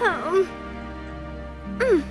Um. mm.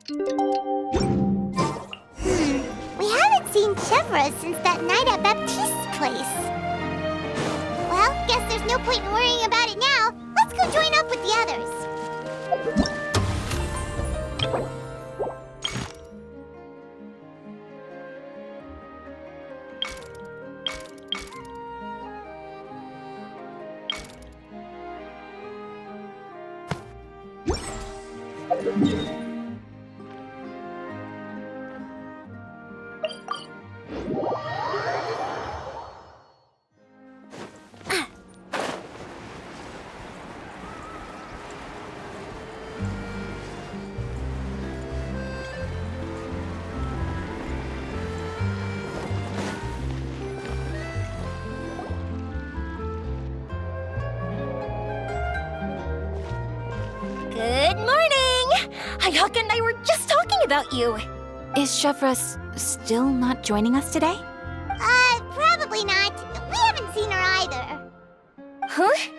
We haven't seen Chevra since that night at Baptiste's place. Well, guess there's no point in worrying about it now. Let's go join up with the others. Good morning! Hayaka and I were just talking about you. Is Chevra still not joining us today? Probably not. We haven't seen her either. Huh?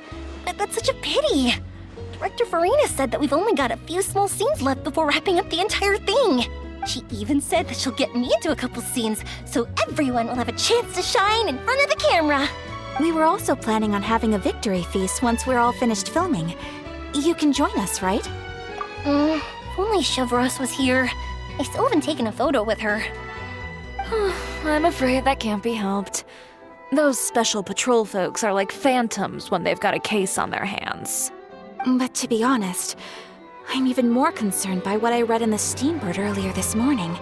That's such a pity. Director Farina said that we've only got a few small scenes left before wrapping up the entire thing. She even said that she'll get me into a couple scenes, so everyone will have a chance to shine in front of the camera. We were also planning on having a victory feast once we're all finished filming. You can join us, right? If only Chevros was here. I still haven't taken a photo with her. I'm afraid that can't be helped. Those special patrol folks are like phantoms when they've got a case on their hands. But to be honest, I'm even more concerned by what I read in the Steambird earlier this morning.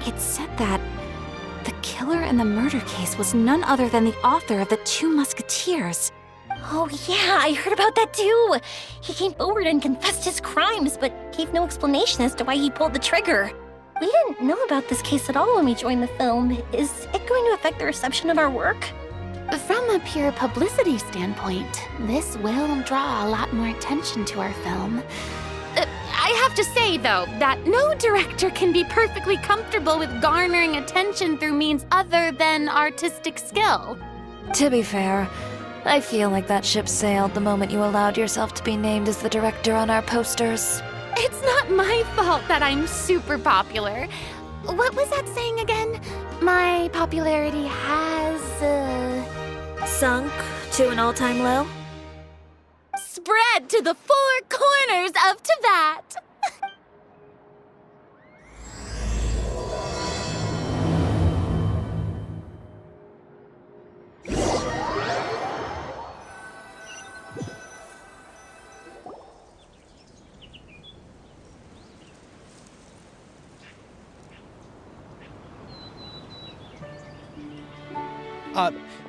It said that the killer in the murder case was none other than the author of the Two Musketeers. Oh yeah, I heard about that too. He came forward and confessed his crimes, but gave no explanation as to why he pulled the trigger. We didn't know about this case at all when we joined the film. Is it going to affect the reception of our work? From a pure publicity standpoint, this will draw a lot more attention to our film. I have to say, though, that no director can be perfectly comfortable with garnering attention through means other than artistic skill. To be fair, I feel like that ship sailed the moment you allowed yourself to be named as the director on our posters. It's not my fault that I'm super popular. What was that saying again? My popularity has, Sunk to an all-time low? spread to the four corners of Tibet.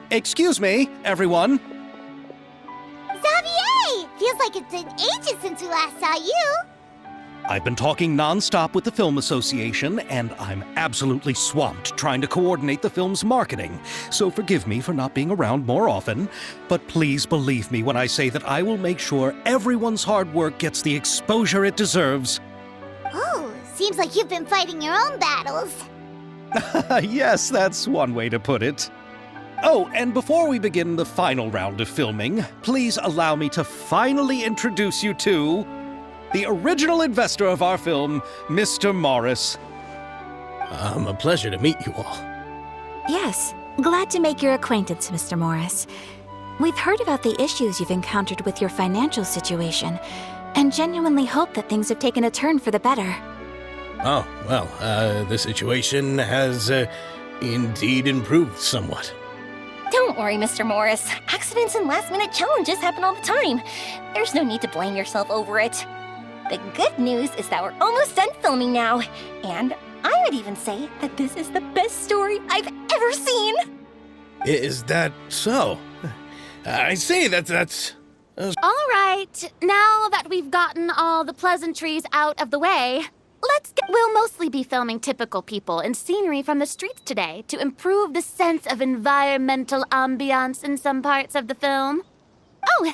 Excuse me, everyone. Xavier! Feels like it's been ages since we last saw you. I've been talking non-stop with the Film Association, and I'm absolutely swamped trying to coordinate the film's marketing. So forgive me for not being around more often, but please believe me when I say that I will make sure everyone's hard work gets the exposure it deserves. Oh, seems like you've been fighting your own battles. Yes, that's one way to put it. Oh, and before we begin the final round of filming, please allow me to finally introduce you to the original investor of our film, Mr. Morris. A pleasure to meet you all. Yes, glad to make your acquaintance, Mr. Morris. We've heard about the issues you've encountered with your financial situation, and genuinely hope that things have taken a turn for the better. Oh, well, the situation has indeed improved somewhat. Don't Don't worry, Mr. Morris. Accidents and last-minute challenges happen all the time. There's no need to blame yourself over it. The good news is that we're almost done filming now. And I would even say that this is the best story I've ever seen. Is that so? I see, that's... All right, now that we've gotten all the pleasantries out of the way, we'll mostly be filming typical people and scenery from the streets today to improve the sense of environmental ambiance in some parts of the film. Oh,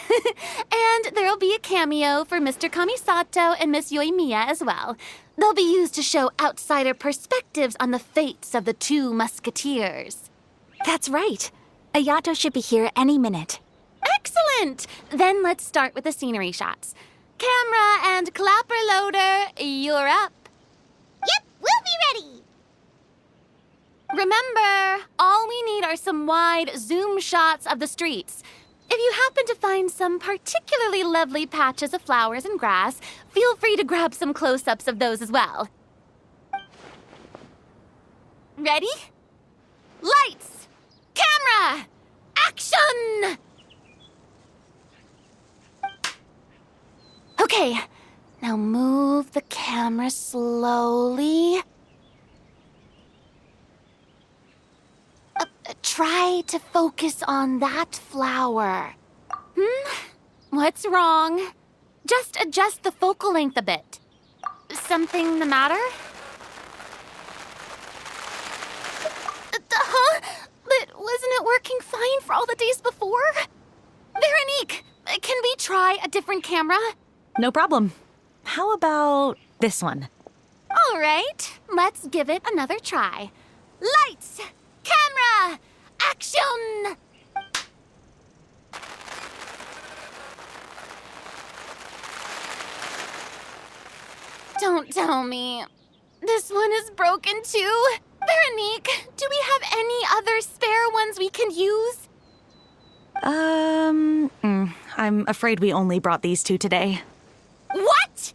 and there'll be a cameo for Mr. Kamisato and Miss Yoimiya as well. They'll be used to show outsider perspectives on the fates of the two musketeers. That's right. Ayato should be here any minute. Excellent! Then let's start with the scenery shots. Camera and clapper loader, you're up. Yep, we'll be ready. Remember, all we need are some wide zoom shots of the streets. If you happen to find some particularly lovely patches of flowers and grass, feel free to grab some close-ups of those as well. Ready? Lights! Camera! Action! Okay, now move the camera slowly. Try to focus on that flower. What's wrong? Just adjust the focal length a bit. Something the matter? Huh? But wasn't it working fine for all the days before? Veronique, can we try a different camera? No problem. How about this one? All right, let's give it another try. Lights! Camera! Action! Don't tell me. This one is broken too. Veronique, do we have any other spare ones we can use? I'm afraid we only brought these two today. What?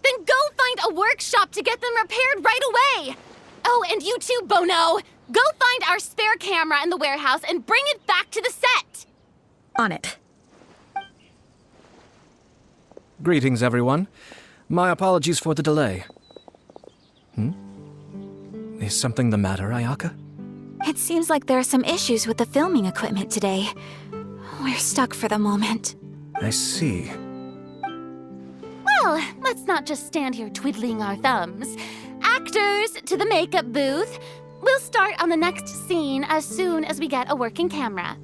Then go find a workshop to get them repaired right away. Oh, and you too, Bono. Go find our spare camera in the warehouse and bring it back to the set. On it. Greetings, everyone. My apologies for the delay. Is something the matter, Ayaka? It seems like there are some issues with the filming equipment today. We're stuck for the moment. I see. Well, let's not just stand here twiddling our thumbs. Actors, to the makeup booth. We'll start on the next scene as soon as we get a working camera.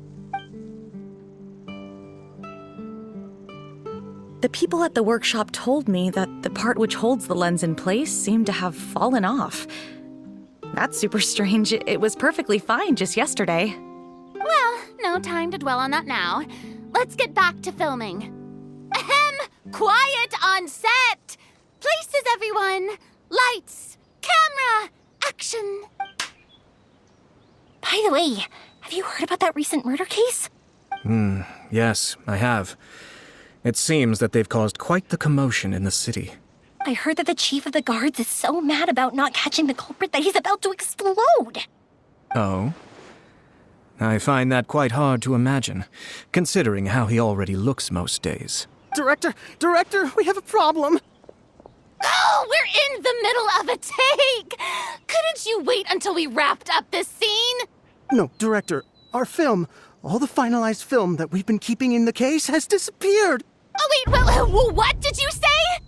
The people at the workshop told me that the part which holds the lens in place seemed to have fallen off. That's super strange. It was perfectly fine just yesterday. Well, no time to dwell on that now. Let's get back to filming. Ahem! Quiet on set! Places, everyone! Lights! Camera! Action! By the way, have you heard about that recent murder case? Yes, I have. It seems that they've caused quite the commotion in the city. I heard that the chief of the guards is so mad about not catching the culprit that he's about to explode. Oh? I find that quite hard to imagine, considering how he already looks most days. Director, we have a problem. Oh, we're in the middle of a take! Couldn't you wait until we wrapped up this scene? No, Director, our film, all the finalized film that we've been keeping in the case has disappeared. Oh, wait, what did you say?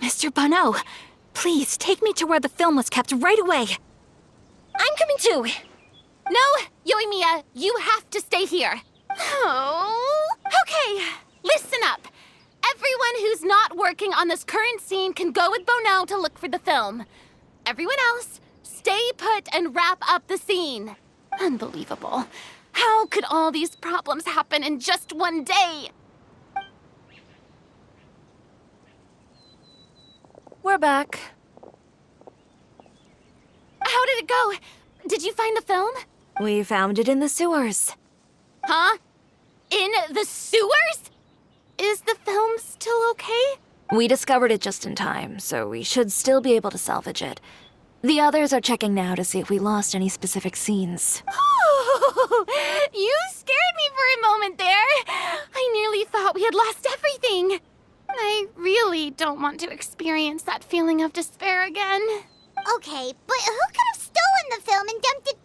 Mr. Bono, please take me to where the film was kept right away. I'm coming too. No, Yoimiya, you have to stay here. Oh. Okay, listen up. Everyone who's not working on this current scene can go with Bono to look for the film. Everyone else, stay put and wrap up the scene. Unbelievable. How could all these problems happen in just one day? We're back. How did it go? Did you find the film? We found it in the sewers. Huh? In the sewers? Is the film still okay? We discovered it just in time, so we should still be able to salvage it. The others are checking now to see if we lost any specific scenes. You scared me for a moment there. I nearly thought we had lost everything. I really don't want to experience that feeling of despair again. Okay, but who could have stolen the film and dumped it